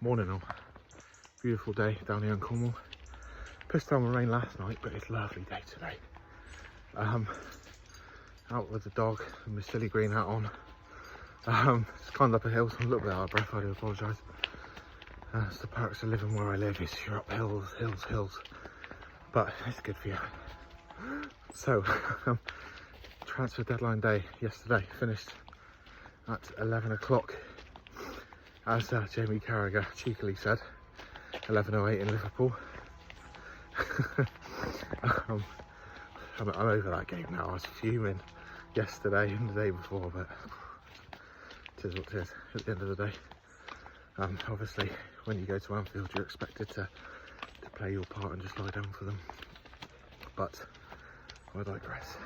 Morning all. Beautiful day down here in Cornwall. Pissed down with rain last night, but it's a lovely day today. Out with the dog and my silly green hat on. Just climbed up a hill, so I'm a little bit out of breath, I do apologise. It's the perks of living where I live, is you're up hills, hills, hills. But it's good for you. So, transfer deadline day yesterday, finished at 11 o'clock. As Jamie Carragher cheekily said, 11:08 in Liverpool. I'm over that game now. I was fuming yesterday and the day before, but it is what it is at the end of the day. Obviously, when you go to Anfield, you're expected to play your part and just lie down for them. But I digress.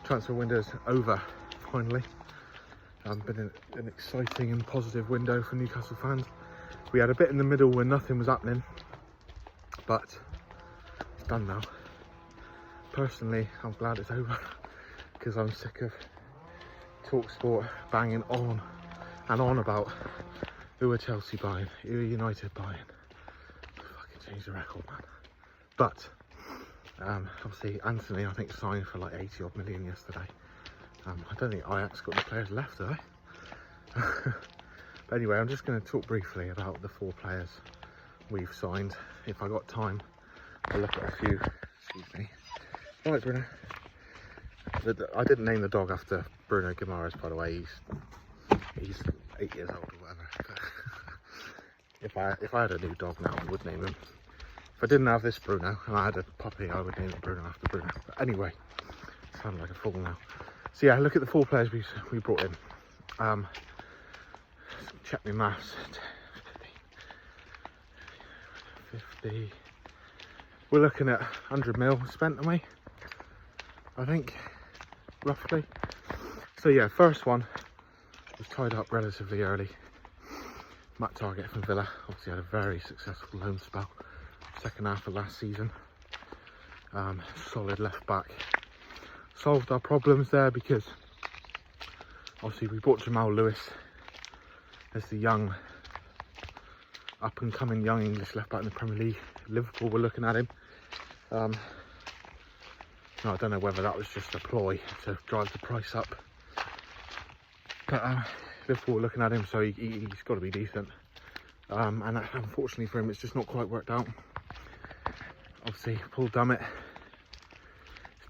Transfer window's over, finally. Been an exciting and positive window for Newcastle fans. We had a bit in the middle where nothing was happening, but it's done now. Personally, I'm glad it's over because I'm sick of TalkSport banging on and on about who are Chelsea buying, who are United buying. Fucking change the record, man. But obviously Anthony, I think, signed for like 80 odd million yesterday. I don't think Ajax got any players left, do they? But anyway, I'm just going to talk briefly about the 4 players we've signed. If I got time, I'll look at a few. Excuse me. All right, Bruno. I didn't name the dog after Bruno Guimaraes, by the way. He's 8 years old or whatever. But if I had a new dog now, I would name him. If I didn't have this Bruno and I had a puppy, I would name it Bruno after Bruno. But anyway, I sound like a fool now. So yeah, look at the 4 players we brought in. Check my maths. 50. We're looking at 100 mil spent, aren't we? I think, roughly. So yeah, first one was tied up relatively early. Matt Target from Villa. Obviously had a very successful loan spell. Second half of last season. Solid left back. Solved our problems there because obviously we bought Jamal Lewis as the young, up and coming young English left back in the Premier League. Liverpool were looking at him. No, I don't know whether that was just a ploy to drive the price up, but Liverpool were looking at him, so he's got to be decent. And unfortunately for him, it's just not quite worked out. Obviously, Paul Dummett,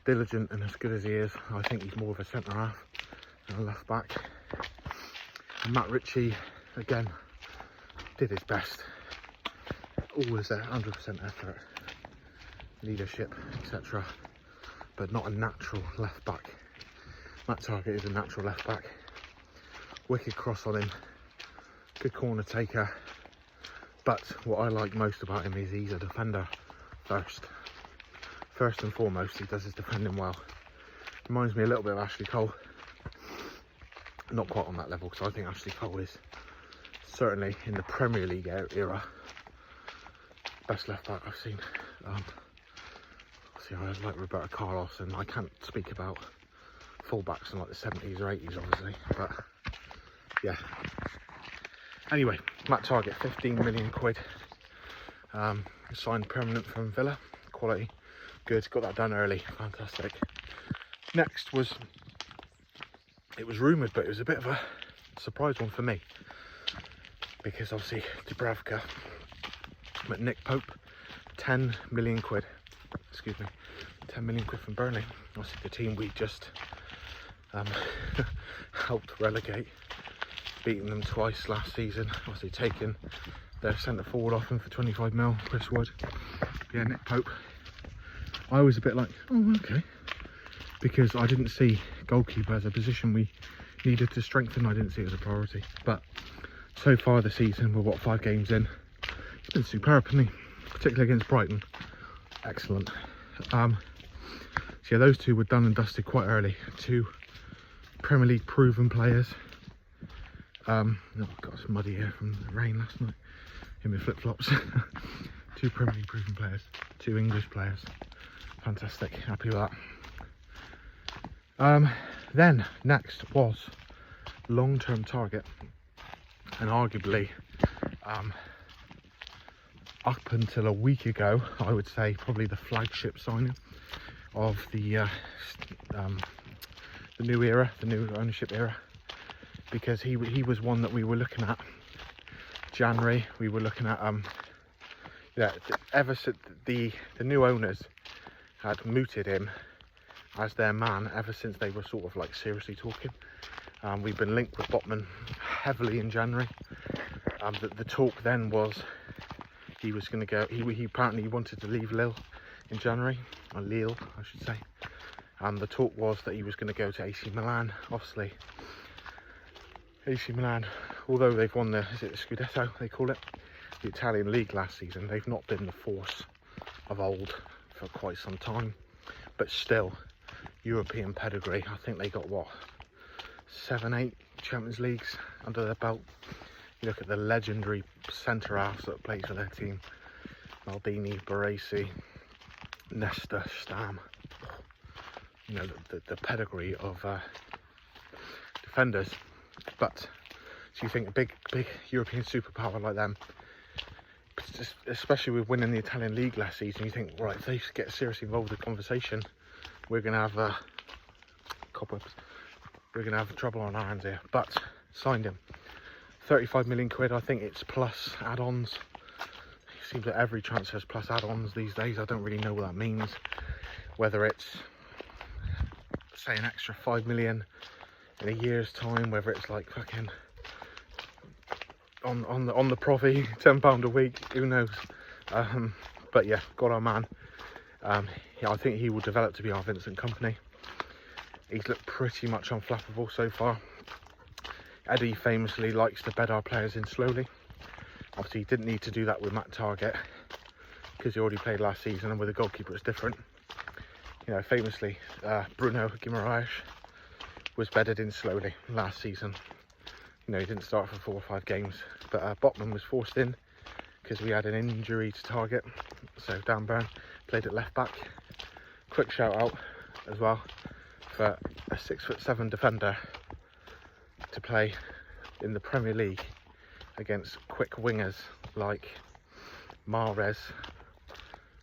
diligent and as good as he is, I think he's more of a centre half than a left back. And Matt Ritchie, again, did his best. Always a 100% effort, leadership, etc. But not a natural left back. Matt Target is a natural left back. Wicked cross on him, good corner taker. But what I like most about him is he's a defender first and foremost. He does his defending well. Reminds me a little bit of Ashley Cole. Not quite on that level, because I think Ashley Cole is certainly in the Premier League era best left back I've seen. See, I like Roberto Carlos, and I can't speak about fullbacks in like the 70s or 80s, obviously, but yeah. Anyway, Matt Target, 15 million quid. Signed permanent from Villa. Quality, good. Got that done early. Fantastic. Next was, it was rumoured, but it was a bit of a surprise one for me, because obviously Dubravka, but Nick Pope, 10 million quid. Excuse me, 10 million quid from Burnley. Obviously the team we just helped relegate, beating them twice last season. Obviously taking their centre forward off him for 25 mil, Chris Wood. Yeah, Nick Pope. I was a bit like, oh, okay, because I didn't see goalkeeper as a position we needed to strengthen. I didn't see it as a priority. But so far this season, we're what, 5 games in. It's been superb, hasn't he? Particularly against Brighton. Excellent. So yeah, those 2 were done and dusted quite early. 2 Premier League proven players. Oh, got some muddy here from the rain last night in my flip-flops. 2 Premier League proven players, 2 English players. Fantastic, happy with that. Then next was long-term target, and arguably Up until a week ago, I would say probably the flagship signing of the new era, the new ownership era, because he was one that we were looking at January. We were looking at yeah, ever since the new owners had mooted him as their man, ever since they were sort of like seriously talking. We've been linked with Botman heavily in January. The talk then was he was going to go. He apparently wanted to leave Lille in January, or Lille, I should say. The talk was that he was going to go to AC Milan. Obviously, AC Milan, although they've won the Scudetto, they call it, the Italian league last season, they've not been the force of old for quite some time. But still, European pedigree. I think they got what, 7, 8 Champions Leagues under their belt. You look at the legendary centre halves that plays for their team: Maldini, Baresi, Nesta, Stam. You know, the pedigree of defenders. But so you think a big European superpower like them, especially with winning the Italian league last season, you think, right, if they get seriously involved in the conversation, we're going to have cobwebs. We're going to have trouble on our hands here. But signed him. 35 million quid, I think it's plus add-ons. It seems that every transfer is plus add-ons these days. I don't really know what that means. Whether it's, say, an extra 5 million in a year's time, whether it's like fucking on the profit, £10 a week, who knows. But yeah, got our man. Yeah, I think he will develop to be our Vincent Kompany. He's looked pretty much unflappable so far. Eddie famously likes to bed our players in slowly. Obviously, he didn't need to do that with Matt Target because he already played last season, and with a goalkeeper it's different. You know, famously, Bruno Guimaraes was bedded in slowly last season. You know, he didn't start for 4 or 5 games, but Botman was forced in because we had an injury to Target. So Dan Burn played at left back. Quick shout out as well for a 6'7" defender to play in the Premier League against quick wingers like Mahrez.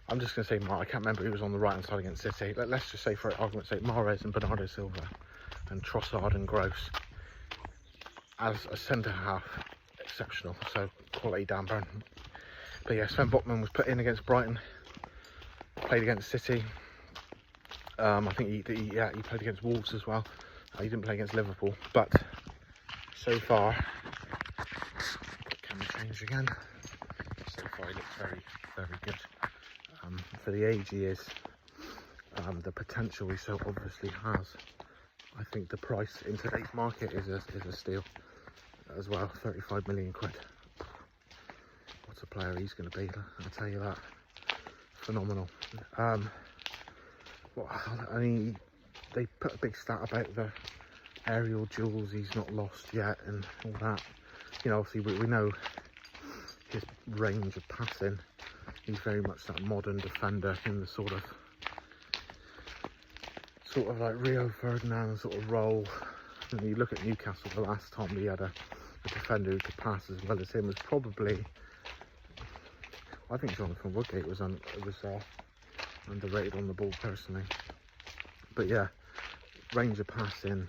I'm just going to say I can't remember who was on the right hand side against City. Let's just say, for argument's sake, Mahrez and Bernardo Silva and Trossard and Gross as a centre half, exceptional. So quality Dan Burn. But yeah, Sven Botman was put in against Brighton, played against City. I think he played against Wolves as well. He didn't play against Liverpool, but so far, camera change again. So far, he looks very, very good. For the age he is, the potential he so obviously has. I think the price in today's market is a steal as well. 35 million quid. What a player he's going to be, I'll tell you that. Phenomenal. Well, I mean, they put a big stat about the aerial duels he's not lost yet and all that. You know, obviously we know his range of passing. He's very much that modern defender in the sort of like Rio Ferdinand sort of role. And you look at Newcastle, the last time we had a defender who could pass as well as him was probably, I think Jonathan Woodgate was underrated on the ball personally. But yeah, range of passing.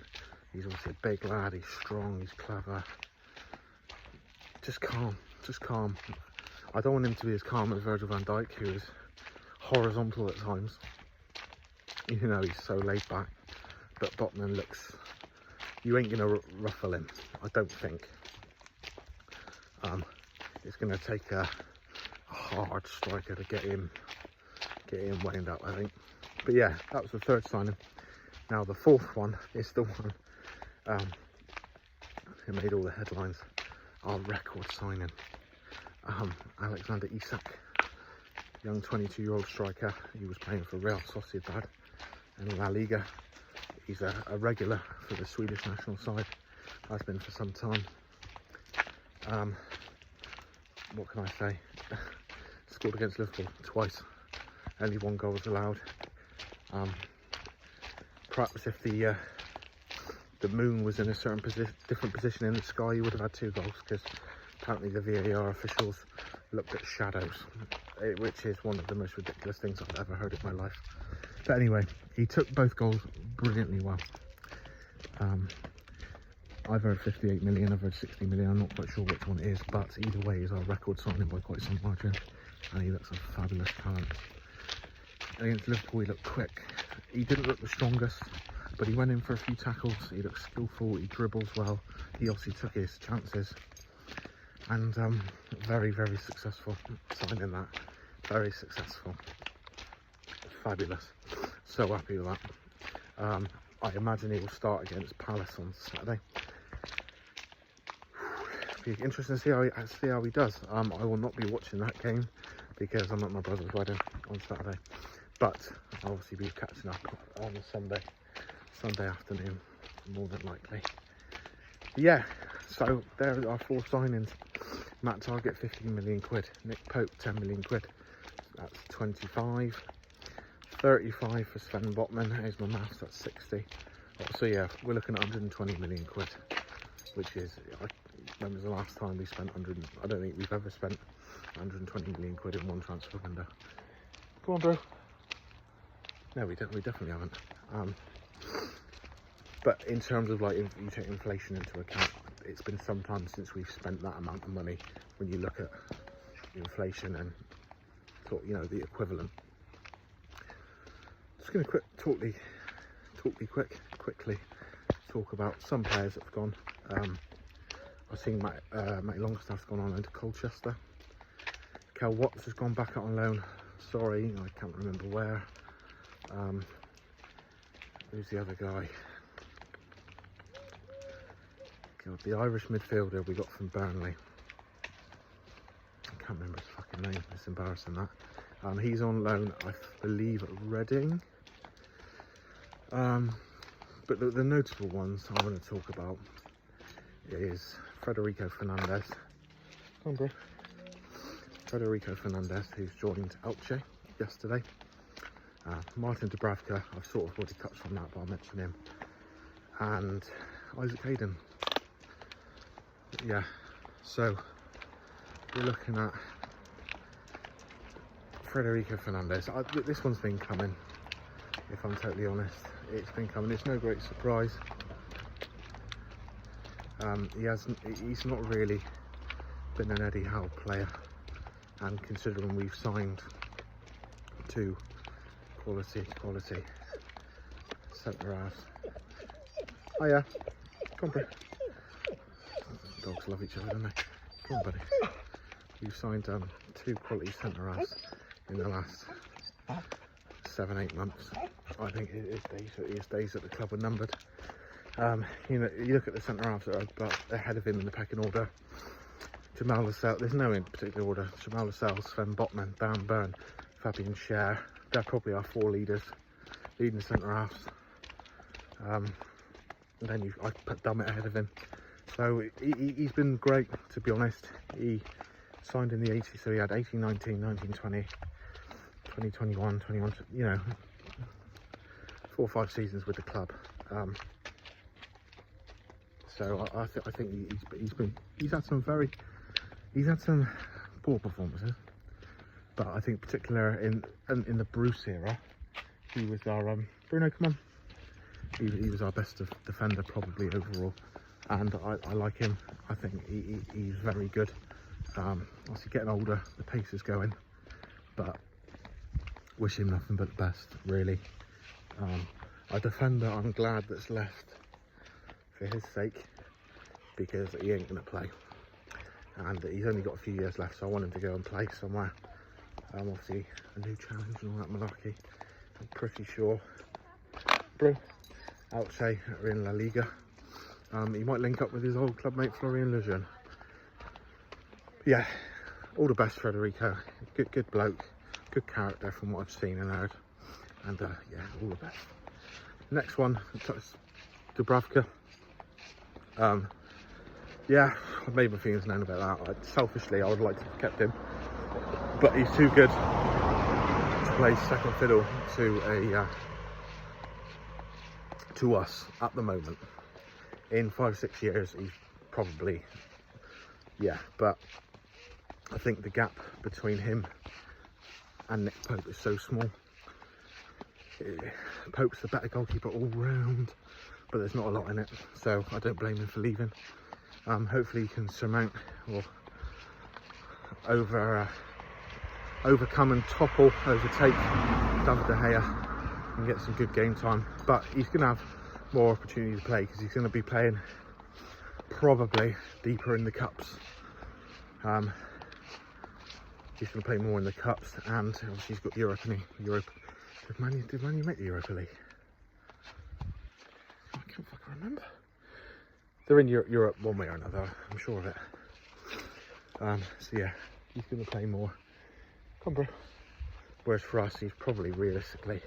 He's obviously a big lad, he's strong, he's clever. Just calm. I don't want him to be as calm as Virgil van Dijk, who is horizontal at times. You know, he's so laid back. But Botman looks, you ain't going to ruffle him, I don't think. It's going to take a hard striker to get him wound up, I think. But yeah, that was the third signing. Now the fourth one is the one who made all the headlines. Our record signing. Alexander Isak, young 22-year-old striker. He was playing for Real Sociedad in La Liga. He's a regular for the Swedish national side, has been for some time. What can I say? Scored against Liverpool twice, only 1 goal was allowed. Perhaps if the moon was in a certain different position in the sky, you would have had 2 goals, because apparently the VAR officials looked at shadows, which is one of the most ridiculous things I've ever heard in my life. But anyway, he took both goals brilliantly well. I've heard 58 million, I've heard 60 million, I'm not quite sure which one it is, but either way he's our record signing by quite some margin, and he looks a fabulous talent. Against Liverpool he looked quick. He didn't look the strongest, but he went in for a few tackles, he looked skillful, he dribbles well, he obviously took his chances, and very, very successful signing that. Very successful. Fabulous. So happy with that. I imagine he will start against Palace on Saturday. Be interesting to see how he does. I will not be watching that game because I'm at my brother's wedding on Saturday, but I'll obviously be catching up on Sunday afternoon, more than likely. Yeah, so there are our 4 signings. Matt Targett, 15 million quid. Nick Pope, 10 million quid. That's 25. 35 for Sven Botman. Here's my maths, that's 60. So yeah, we're looking at 120 million quid, which is, when was the last time we spent I don't think we've ever spent 120 million quid in one transfer window. Come on, bro. No, we definitely haven't. But in terms of, like, if you take inflation into account, it's been some time since we've spent that amount of money when you look at inflation and sort of, you know, the equivalent. Just going to quickly talk about some players that have gone. I've seen Matty Longstaff's gone on loan to Colchester. Kel Watts has gone back out on loan. Sorry, I can't remember where. Who's the other guy? God, the Irish midfielder we got from Burnley. I can't remember his fucking name. It's embarrassing that. He's on loan, I believe, at Reading. But the notable ones I want to talk about is Federico Fernandez. Come on, bro. Federico Fernandez, who's joined Elche yesterday. Martin Dubravka, I've sort of already touched on that, but I'll mention him. And Isaac Hayden. Yeah, so we're looking at Federico Fernandez. This one's been coming, if I'm totally honest. It's been coming. It's no great surprise. He's not really been an Eddie Howe player, and considering we've signed 2 quality centre halves. Oh yeah, come on, buddy. Dogs love each other, don't they? Come on, buddy. We've signed 2 quality centre halves in the last 7-8 months. I think his days at the club are numbered. You know, you look at the centre halves that are about ahead of him in the pecking order. Jamal Lascelles, there's no in particular order. Jamal Lascelles, Sven Botman, Dan Burn, Fabian Schär. They're probably our 4 leaders, leading the centre halves. And then I put Dummett ahead of him. So he's been great, to be honest. He signed in the 80s, so he had 18, 19, 19, 20, 20, 21, 21, you know, 4 or 5 seasons with the club. So I think he's had some poor performances, but I think particularly in the Bruce era, he was our Bruno. Come on, he was our best defender probably overall, and I like him. I think he's very good. Obviously getting older, the pace is going, but wish him nothing but the best, really. A defender I'm glad that's left for his sake, because he ain't going to play, and he's only got a few years left, so I want him to go and play somewhere. Obviously a new challenge and all that malarkey. I'm pretty sure, bro, Elche are in La Liga. He might link up with his old clubmate Florian Lejeune. Yeah, all the best, Federico. Good bloke, good character from what I've seen and heard, and yeah, all the best. Next one, Dubravka. Yeah, I've made my feelings known about that. Selfishly, I would like to have kept him, but he's too good to play second fiddle to us at the moment. In 5-6 years, he's probably yeah, but I think the gap between him and Nick Pope is so small. Pope's the better goalkeeper all round, but there's not a lot in it, so I don't blame him for leaving. Hopefully he can surmount or overcome and topple, overtake David De Gea and get some good game time. But he's going to have more opportunity to play because he's going to be playing probably deeper in the cups. He's going to play more in the cups, and obviously he's got Europe, and Europe. Did Man U make the Europa League? I can't fucking remember. They're in Europe one way or another, I'm sure of it. So yeah, he's going to play more. Come on, bro. Whereas for us, he's probably realistically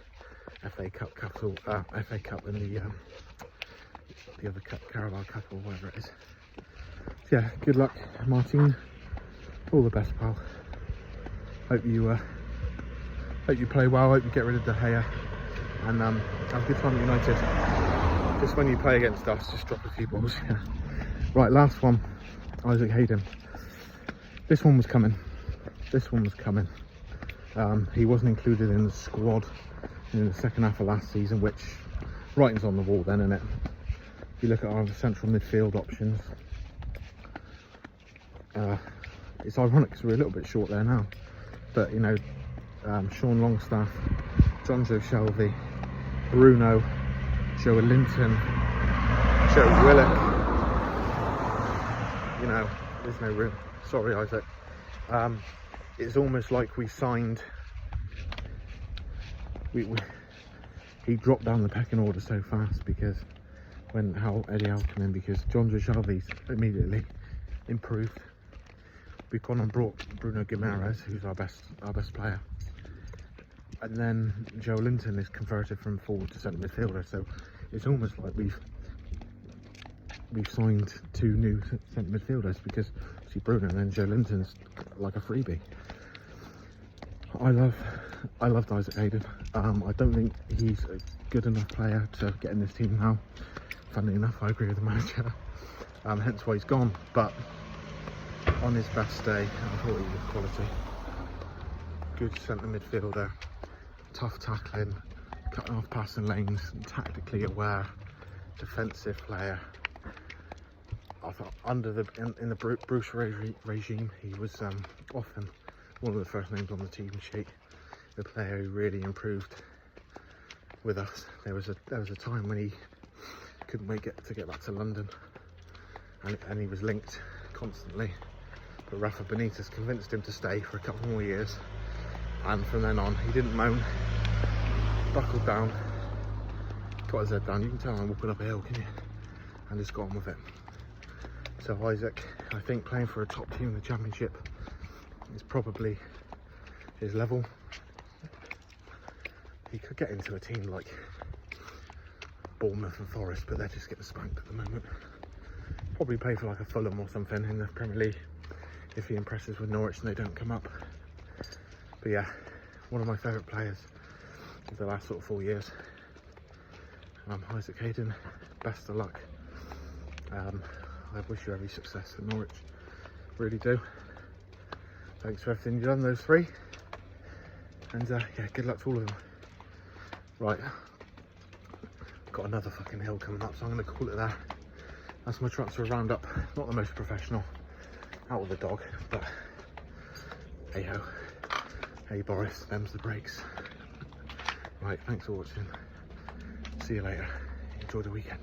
FA Cup, FA Cup, and the other cup, Carabao Cup, or whatever it is. So yeah, good luck, Martin. All the best, pal. Hope you play well. Hope you get rid of De Gea, and have a good time at United. Just when you play against us, just drop a few balls. Yeah. Right, last one. Isaac Hayden. This one was coming. He wasn't included in the squad in the second half of last season, which writing's on the wall then, isn't it? If you look at our central midfield options, it's ironic because we're a little bit short there now. But, you know, Sean Longstaff, John Joe Shelby, Bruno, Joe Linton, Joe Willock. You know, there's no room. Sorry, Isaac. It's almost like we signed... He dropped down the pecking order so fast because when Eddie Howe came in, because John Joe Shelby's immediately improved. We've gone and brought Bruno Guimaraes, who's our best player, and then Joe Linton is converted from forward to centre midfielder. So it's almost like we've signed two new centre midfielders, because see Bruno and then Joe Linton's like a freebie. I loved Isaac Hayden. I don't think he's a good enough player to get in this team now. Funnily enough, I agree with the manager. Hence why he's gone. But on his best day, I thought he was quality. Good centre midfielder, tough tackling, cutting off passing lanes, tactically aware, defensive player. I thought in the Bruce regime, he was often one of the first names on the team sheet. The player who really improved with us. There was a time when he couldn't wait to get back to London, and he was linked constantly. But Rafa Benitez convinced him to stay for a couple more years, and from then on he didn't moan, buckled down, got his head down. You can tell I'm walking up a hill, can you? And just got on with it. So Isaac, I think playing for a top team in the Championship is probably his level. He could get into a team like Bournemouth and Forest, but they're just getting spanked at the moment. Probably play for like a Fulham or something in the Premier League if he impresses with Norwich and they don't come up. But yeah, one of my favourite players of the last sort of 4 years. Isaac Hayden, best of luck. I wish you every success at Norwich, really do. Thanks for everything you've done, those three, and yeah, good luck to all of them. Right, got another fucking hill coming up, so I'm going to call it there. That's my transfer roundup. Not the most professional, out with the dog, but hey ho. Hey Boris, them's the breaks. Right, thanks for watching. See you later. Enjoy the weekend.